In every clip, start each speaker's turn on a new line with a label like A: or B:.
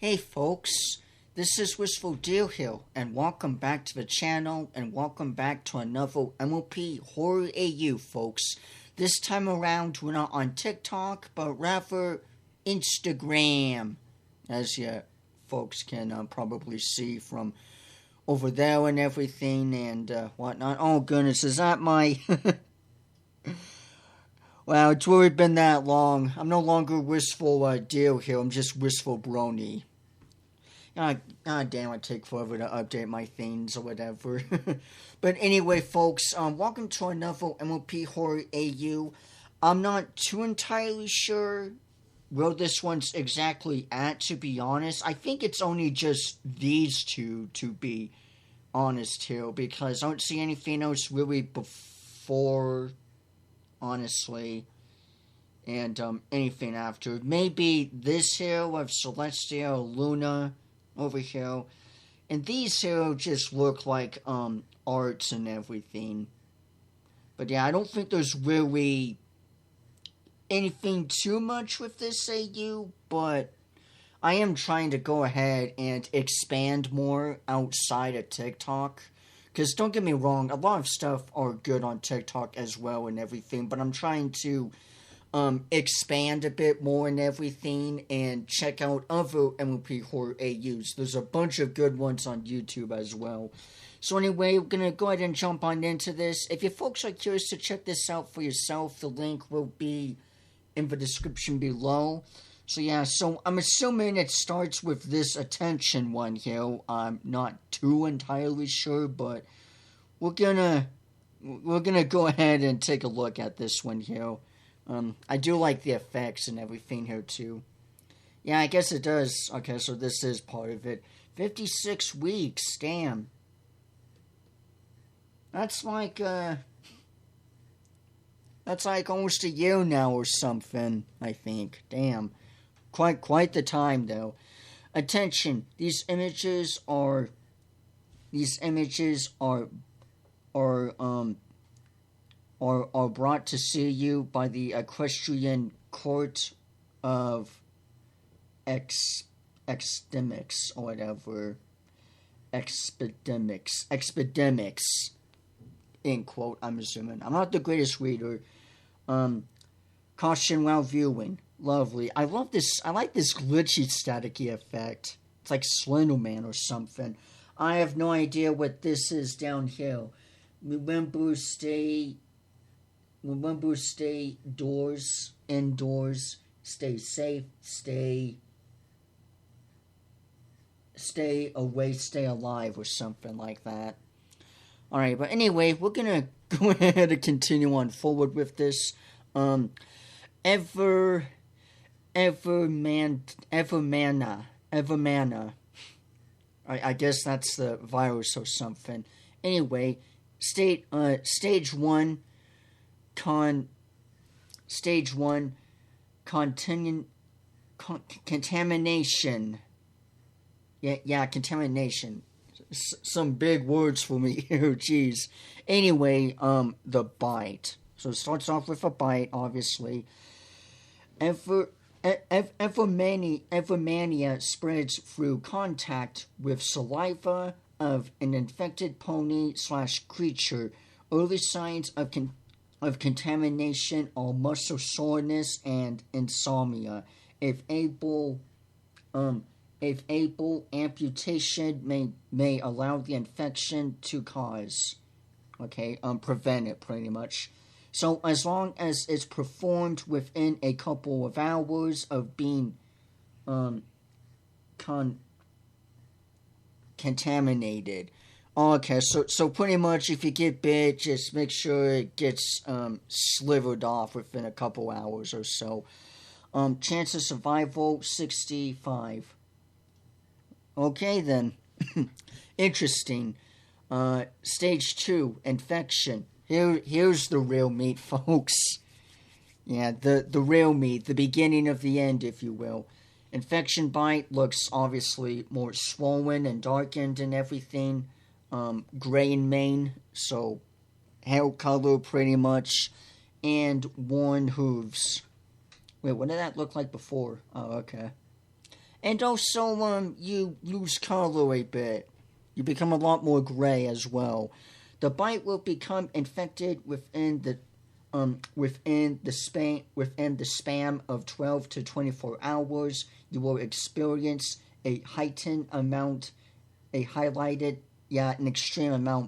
A: Hey folks, this is Wistful Deal Hill, and welcome back to the channel, and welcome back to another M.L.P. Horror A.U. folks. This time around, we're not on Tiktok, but rather Instagram, as you folks can probably see from over there and everything and whatnot. Oh goodness, is that my... Wow, it's really been that long. I'm no longer Wistful Deal Hill, I'm just Wistful Brony. God damn, I take forever to update my things or whatever. But anyway, folks, welcome to another M.L.P. Horror A.U. I'm not too entirely sure where this one's exactly at, to be honest. I think it's only just these two, to be honest here, because I don't see anything else really before, honestly, and anything after. Maybe this here of Celestia, Luna, over here, and these here just look like arts and everything. But yeah, I don't think there's really anything too much with this AU, but I am trying to go ahead and expand more outside of TikTok. Because don't get me wrong, a lot of stuff are good on TikTok as well and everything, but I'm trying to expand a bit more and everything, and check out other M.L.P. Horror AUs. There's a bunch of good ones on YouTube as well. So anyway, we're going to go ahead and jump on into this. If you folks are curious to check this out for yourself, the link will be in the description below. So yeah, so I'm assuming it starts with this attention one here. I'm not too entirely sure, but we're gonna go ahead and take a look at this one here. I do like the effects and everything here, too. Yeah, I guess it does. Okay, so this is part of it. 56 weeks, damn. That's like almost a year now or something, I think. Damn. Quite the time, though. Attention, these images are brought to see you by the Equestrian Court of Expedemics, or whatever. Expedemics, in quote, I'm assuming. I'm not the greatest reader. Caution while viewing. Lovely. I like this glitchy staticky effect. It's like Slenderman or something. I have no idea what this is down here. Remember, stay indoors, stay safe, stay away, stay alive, or something like that. Alright, but anyway, we're gonna go ahead and continue on forward with this. Evermania. I guess that's the virus or something. Anyway, stage 1, contamination. Yeah, contamination. Some big words for me here, jeez. Anyway, the bite. So it starts off with a bite, obviously. Evermania spreads through contact with saliva of an infected pony/creature. Early signs of contamination are muscle soreness and insomnia. If able, amputation may allow the infection to cause. Okay, prevent it pretty much. So as long as it's performed within a couple of hours of being contaminated. Okay, so pretty much if you get bit, just make sure it gets slivered off within a couple hours or so. Chance of survival, 65. Okay then. Interesting. Stage 2, infection. Here's the real meat, folks. Yeah, the real meat, the beginning of the end, if you will. Infection bite looks obviously more swollen and darkened and everything. Gray in mane, so hair color pretty much, and worn hooves. Wait, what did that look like before? Oh, okay. And also, you lose color a bit. You become a lot more gray as well. The bite will become infected within the span of 12 to 24 hours. You will experience an extreme amount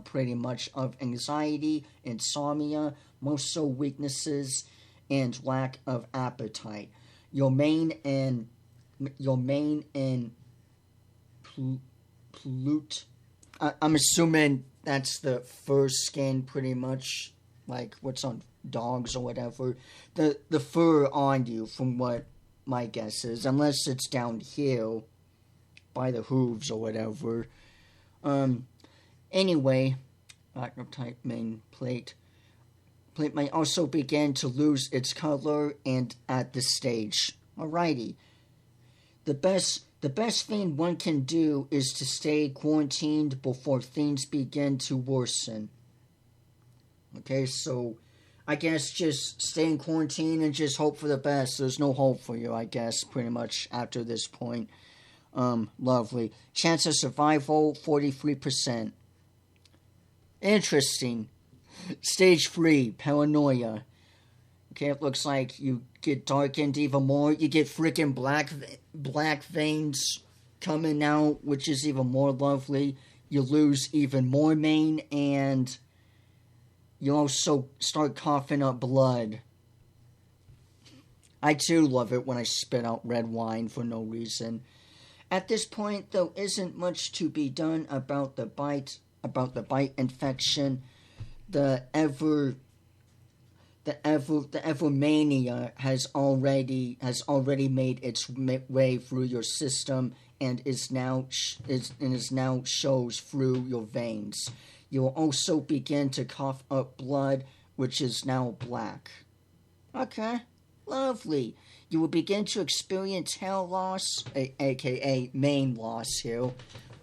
A: pretty much of anxiety, insomnia, muscle weaknesses, and lack of appetite. Your main and pollute. I'm assuming that's the fur skin, pretty much, like what's on dogs or whatever. The fur on you, from what my guess is, unless it's down here by the hooves or whatever. Anyway, type main plate. Plate may also begin to lose its color and at this stage. Alrighty. The best thing one can do is to stay quarantined before things begin to worsen. Okay, so I guess just stay in quarantine and just hope for the best. There's no hope for you, I guess, pretty much after this point. Lovely. Chance of survival, 43%. Interesting. Stage 3, paranoia. Okay, it looks like you get darkened even more. You get freaking black veins coming out, which is even more lovely. You lose even more mane, and you also start coughing up blood. I too love it when I spit out red wine for no reason. At this point, there isn't much to be done about the bite infection. The Evermania has already made its way through your system and is now shows through your veins. You will also begin to cough up blood, which is now black. Okay, lovely. You will begin to experience hair loss, aka mane loss here.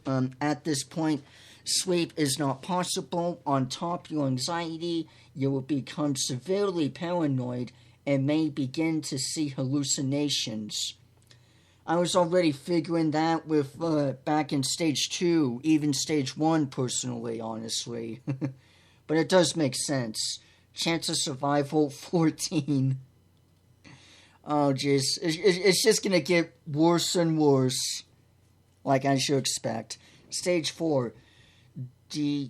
A: At this point, sleep is not possible. On top of your anxiety, you will become severely paranoid and may begin to see hallucinations. I was already figuring that with back in stage 2, even stage 1 personally, honestly. But it does make sense. Chance of survival, 14. Oh, jeez. It's just gonna get worse and worse. Like I should expect. Stage 4. Dilemma.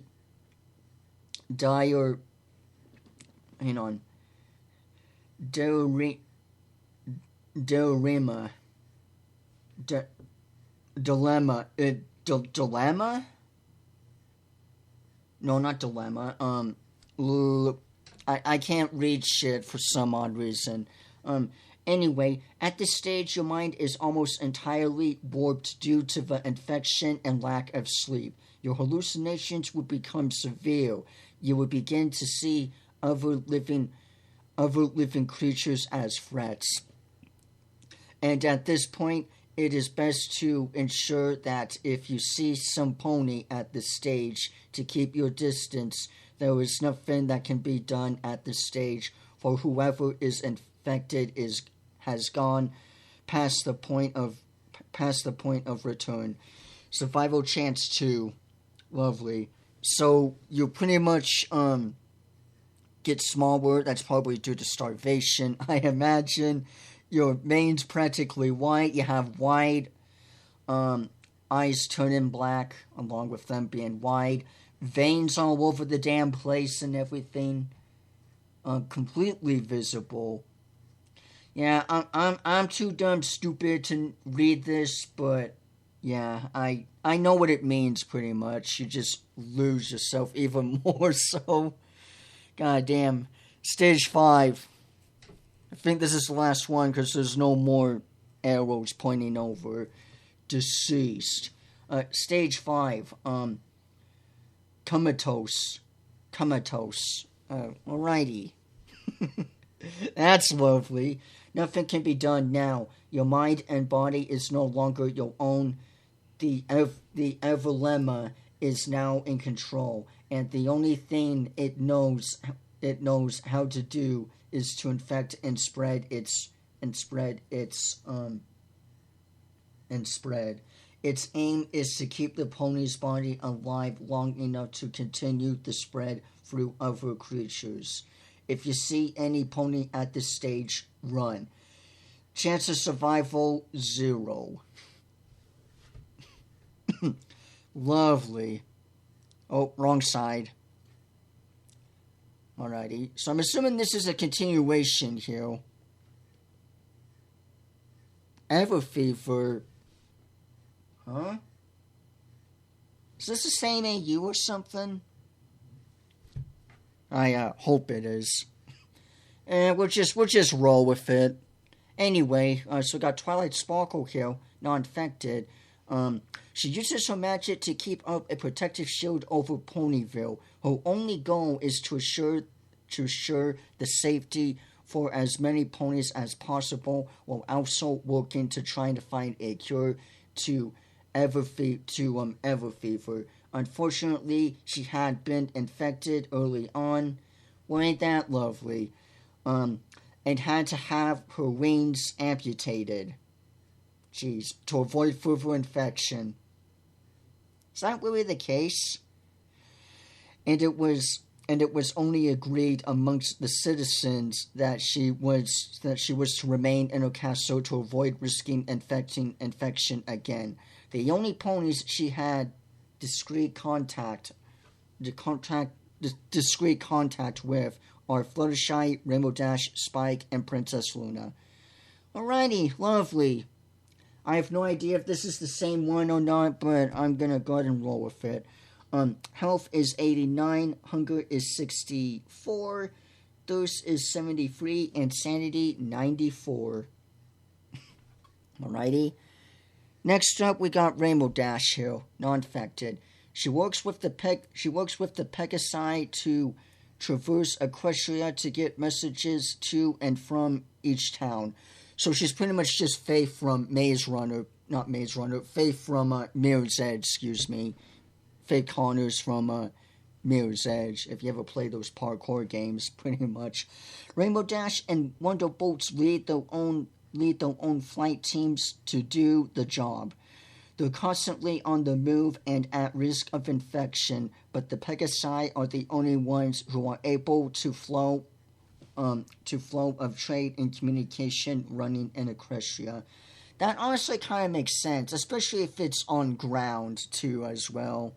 A: Dilemma? No, not dilemma. I can't read shit for some odd reason. Anyway, at this stage, your mind is almost entirely warped due to the infection and lack of sleep. Your hallucinations will become severe. You will begin to see other living creatures as threats. And at this point, it is best to ensure that if you see some pony at this stage, to keep your distance. There is nothing that can be done at this stage, for whoever is infected has gone past the point of return. Survival chance 2. Lovely. So you pretty much get smaller. That's probably due to starvation, I imagine. Your mane's practically white. You have wide eyes turning black, along with them being wide. Veins all over the damn place and everything. Completely visible. Yeah, I'm too dumb stupid to read this, but yeah, I know what it means pretty much. You just lose yourself even more so. God damn. Stage 5. I think this is the last one because there's no more arrows pointing over. Deceased. Stage 5. Comatose. Alrighty. That's lovely. Nothing can be done now. Your mind and body is no longer your own. The Evermania is now in control, and the only thing it knows how to do is to infect and spread its and spread. Its aim is to keep the pony's body alive long enough to continue the spread through other creatures. If you see any pony at this stage, run. Chance of survival, 0. Lovely. Oh, wrong side. Alrighty. So I'm assuming this is a continuation here. Everfever. Huh? Is this the same A.U. or something? I hope it is. And we'll just roll with it. Anyway, so we got Twilight Sparkle here, non-infected. She uses her magic to keep up a protective shield over Ponyville. Her only goal is to assure the safety for as many ponies as possible, while also working to try to find a cure to Everfever. Unfortunately, she had been infected early on. Well, ain't that lovely? And had to have her wings amputated. Jeez, to avoid further infection. Is that really the case? And it was only agreed amongst the citizens that she was to remain in her castle to avoid risking infection again. The only ponies she had discreet contact with are Fluttershy, Rainbow Dash, Spike, and Princess Luna. Alrighty, lovely. I have no idea if this is the same one or not, but I'm gonna go ahead and roll with it. Health is 89, hunger is 64, thirst is 73, and sanity 94. Alrighty. Next up, we got Rainbow Dash here, non-infected. She works with the Pegasi to traverse Equestria to get messages to and from each town. So she's pretty much just Faye from Faye from Mirror's Edge, Faye Connors from Mirror's Edge, if you ever play those parkour games, pretty much. Rainbow Dash and Wonderbolts lead their own flight teams to do the job. They're constantly on the move and at risk of infection, but the Pegasi are the only ones who are able to flow of trade and communication running in Equestria. That honestly kind of makes sense, especially if it's on ground too as well.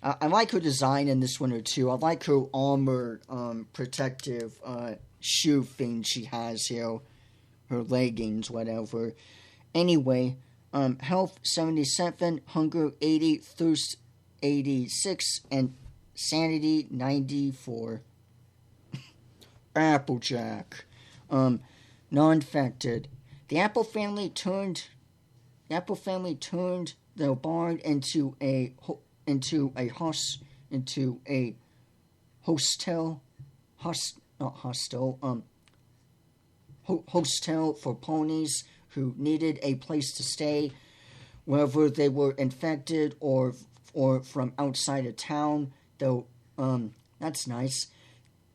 A: I like her design in this one too. I like her armor protective shoe thing she has here. Her leggings, whatever. Anyway, health 77, hunger 80, thirst 86, and sanity 94. Applejack. Non-infected. The Apple family turned their barn into a hostel for ponies who needed a place to stay, whether they were infected or from outside of town. Though that's nice.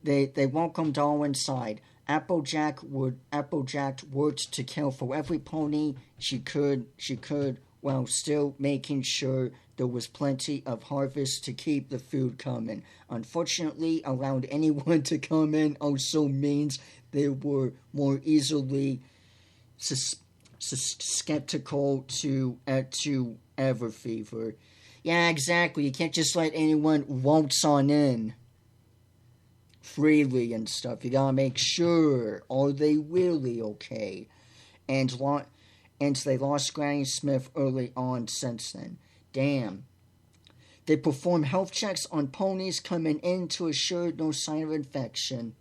A: They welcomed all inside. Applejack worked to kill for every pony she could, while still making sure there was plenty of harvest to keep the food coming. Unfortunately, allowed anyone to come in also means they were more easily skeptical to Everfever. Yeah, exactly. You can't just let anyone waltz on in freely and stuff. You gotta make sure, are they really okay? And they lost Granny Smith early on since then. Damn. They perform health checks on ponies coming in to assure no sign of infection.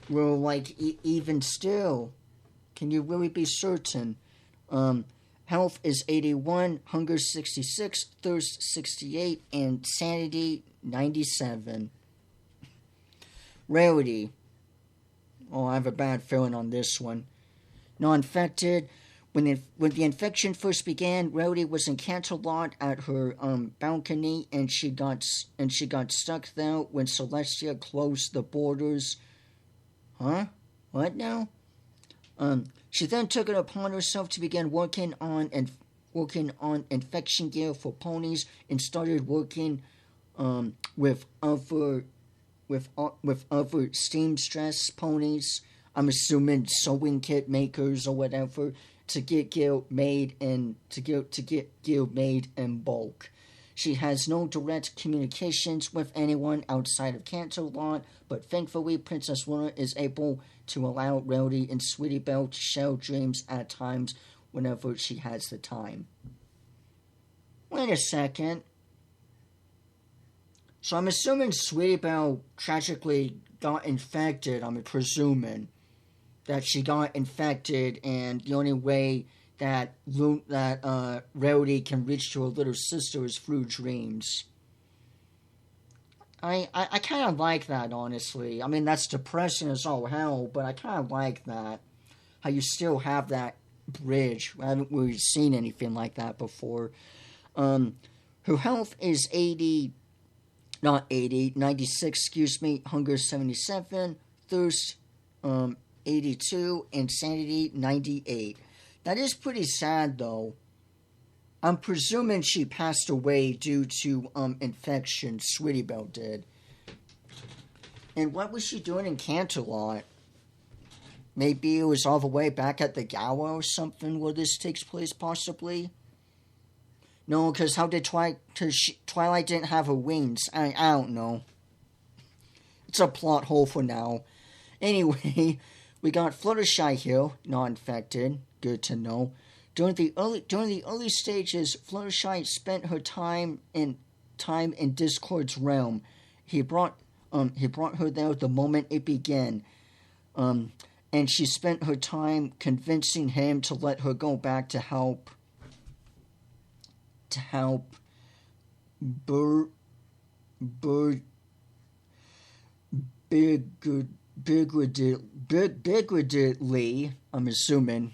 A: Well, like, even still, can you really be certain? Health is 81, hunger 66, thirst 68, and sanity 97. Rarity. Oh, I have a bad feeling on this one. Non-infected. When the infection first began, Rarity was in Canterlot at her balcony, and she got stuck there when Celestia closed the borders. Huh? What now? She then took it upon herself to begin working on infection gear for ponies and started working with other seamstress ponies. I'm assuming sewing kit makers or whatever, to get gear made in bulk. She has no direct communications with anyone outside of Canterlot, but thankfully Princess Luna is able to allow Rowdy and Sweetie Belle to share dreams at times whenever she has the time. Wait a second. So I'm assuming Sweetie Belle tragically got infected. I'm presuming that she got infected, and the only way that Rowdy can reach to her little sister is through dreams. I kind of like that, honestly. I mean, that's depressing as all hell, but I kind of like that. How you still have that bridge. I haven't really seen anything like that before. Her health is 96, hunger 77, thirst 82, and sanity 98. That is pretty sad, though. I'm presuming she passed away due to infection. Sweetie Belle did. And what was she doing in Canterlot? Maybe it was all the way back at the Gala or something where this takes place, possibly? No, because how did Twilight didn't have her wings? I don't know. It's a plot hole for now. Anyway, we got Fluttershy here, not infected. Good to know. During the early stages, Fluttershy spent her time in Discord's realm. He brought her there the moment it began. And she spent her time convincing him to let her go back to help bigwardedly, I'm assuming,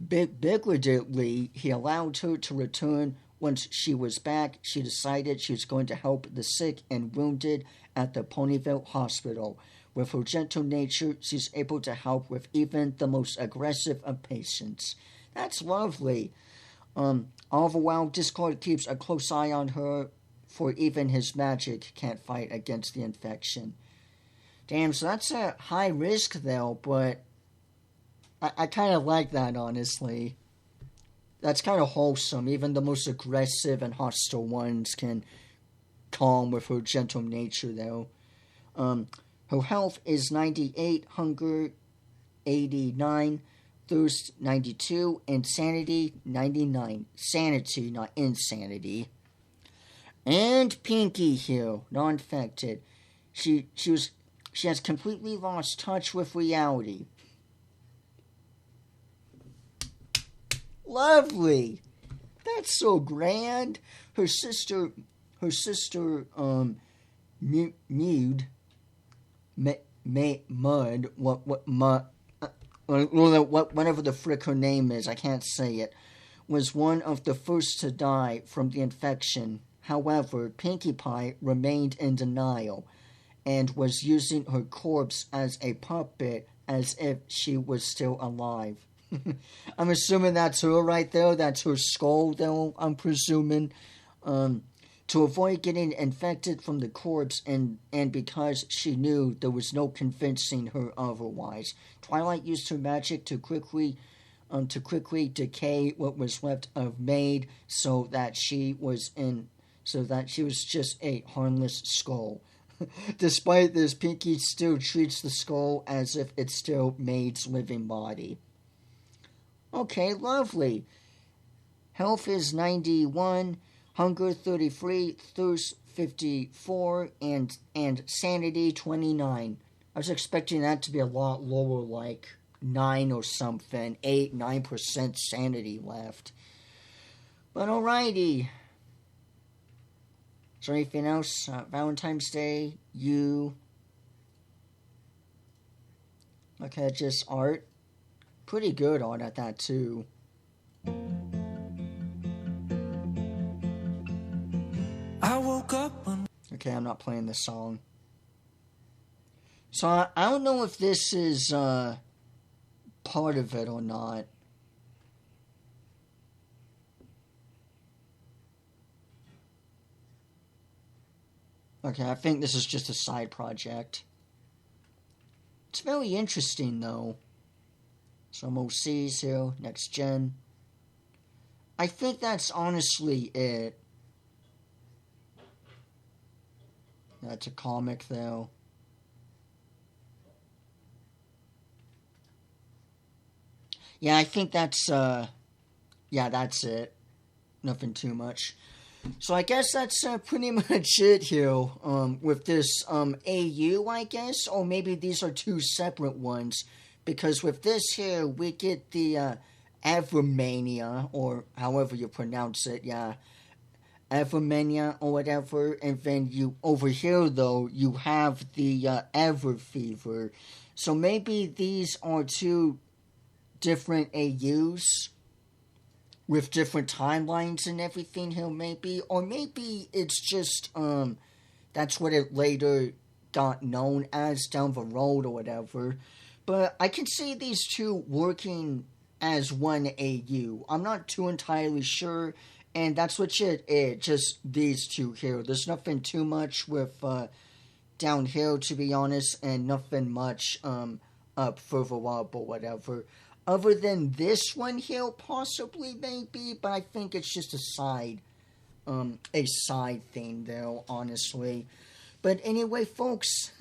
A: bigwardedly, he allowed her to return. Once she was back, she decided she was going to help the sick and wounded at the Ponyville Hospital. With her gentle nature, she's able to help with even the most aggressive of patients. That's lovely. All the while, Discord keeps a close eye on her, for even his magic can't fight against the infection. Damn, so that's a high risk, though, but I kind of like that, honestly. That's kind of wholesome. Even the most aggressive and hostile ones can calm with her gentle nature, though. Her health is 98, hunger 89, thirst 92, and sanity 99. Sanity, not insanity. And Pinky here, non-infected. She has completely lost touch with reality. Lovely. That's so grand. Her sister, Mud, whatever the frick her name is, I can't say it, was one of the first to die from the infection. However, Pinkie Pie remained in denial and was using her corpse as a puppet as if she was still alive. I'm assuming that's her right there. That's her skull, though, I'm presuming. To avoid getting infected from the corpse and because she knew there was no convincing her otherwise, Twilight used her magic to quickly decay what was left of Maid so that she was just a harmless skull. Despite this, Pinky still treats the skull as if it's still Maid's living body. Okay, lovely. Health is 91, hunger 33, thirst 54, and sanity 29. I was expecting that to be a lot lower, like 9 or something. 9% sanity left. But alrighty. Is there anything else? Valentine's Day, you. Okay, just art. Pretty good art at that, too. I woke up on... Okay, I'm not playing this song. So I don't know if this is part of it or not. Okay, I think this is just a side project. It's very interesting, though. Some OCs here, next gen. I think that's honestly it. That's a comic, though. Yeah, I think that's, yeah, that's it. Nothing too much. So I guess that's pretty much it here with this A.U., I guess, or maybe these are two separate ones, because with this here, we get the Evermania, or however you pronounce it, yeah, Evermania or whatever, and then you, over here though, you have the Everfever. So maybe these are two different A.U.s, with different timelines and everything here, maybe. Or maybe it's just, that's what it later got known as down the road or whatever. But I can see these two working as one A.U. I'm not too entirely sure, and that's what it is, just these two here. There's nothing too much with, down here, to be honest, and nothing much, up further up or whatever. Other than this one here, possibly, maybe, but I think it's just a side thing, though, honestly. But anyway, folks,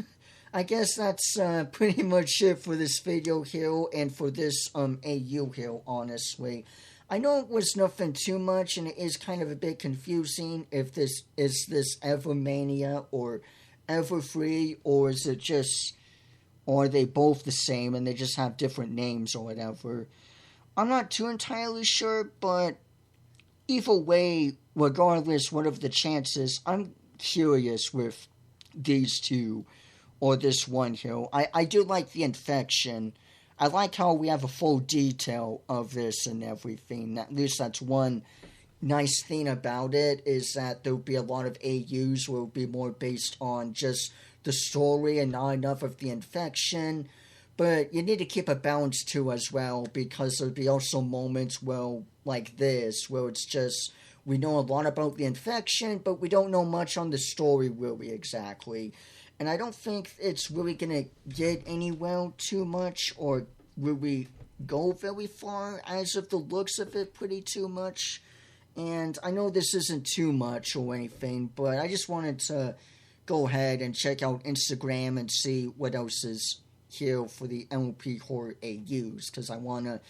A: I guess that's pretty much it for this video here, and for this A.U. here, honestly. I know it was nothing too much, and it is kind of a bit confusing if this is this Evermania, or Everfree, or is it just... or are they both the same and they just have different names or whatever? I'm not too entirely sure, but either way, regardless, what are the chances, I'm curious with these two, or this one here. I do like the infection. I like how we have a full detail of this and everything. At least that's one nice thing about it, is that there will be a lot of A.U.s where it will be more based on just the story and not enough of the infection. But you need to keep a balance too as well, because there'll be also moments, well, like this, where it's just, we know a lot about the infection, but we don't know much on the story really exactly. And I don't think it's really gonna get anywhere too much, or really go very far, as of the looks of it, pretty too much. And I know this isn't too much or anything, but I just wanted to go ahead and check out Instagram and see what else is here for the M.L.P horror A.U.s, because I want to,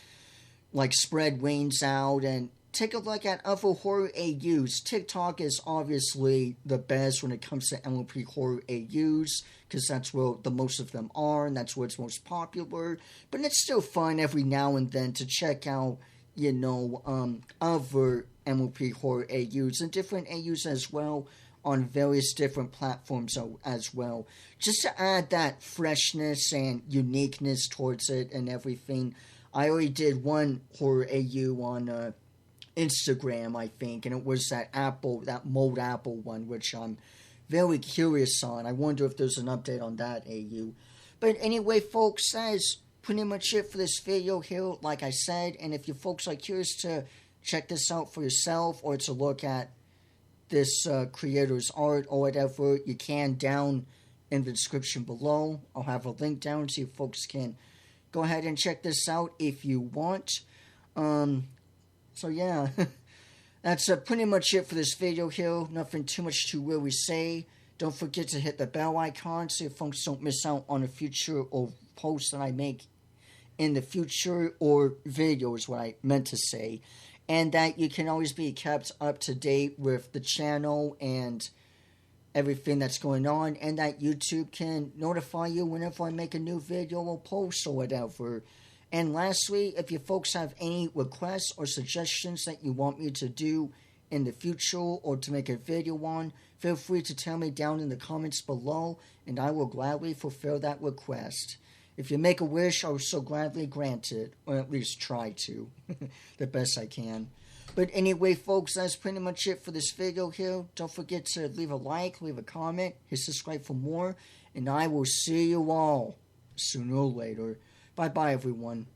A: like, spread wings out and take a look at other horror A.U.s. Tikok is obviously the best when it comes to M.L.P horror A.U.s, because that's where the most of them are, and that's where it's most popular. But it's still fun every now and then to check out, you know, other M.L.P horror A.U.s and different A.U.s as well, on various different platforms as well, just to add that freshness and uniqueness towards it and everything. I already did one horror A.U. on Instagram, I think, and it was that Mold Apple one, which I'm very curious on. I wonder if there's an update on that A.U. But anyway, folks, that is pretty much it for this video here, like I said, and if you folks are curious to check this out for yourself, or to look at this creator's art or whatever, you can down in the description below. I'll have a link down so you folks can go ahead and check this out if you want. So yeah, that's pretty much it for this video here. Nothing too much to really say. Don't forget to hit the bell icon so you folks don't miss out on a future or posts that I make in the future, or videos, what I meant to say. And that you can always be kept up to date with the channel and everything that's going on, and that YouTube can notify you whenever I make a new video or post or whatever. And lastly, if you folks have any requests or suggestions that you want me to do in the future, or to make a video on, feel free to tell me down in the comments below, and I will gladly fulfill that request. If you make a wish, I will so gladly grant it, or at least try to, the best I can. But anyway, folks, that's pretty much it for this video here. Don't forget to leave a like, leave a comment, hit subscribe for more, and I will see you all sooner or later. Bye-bye, everyone.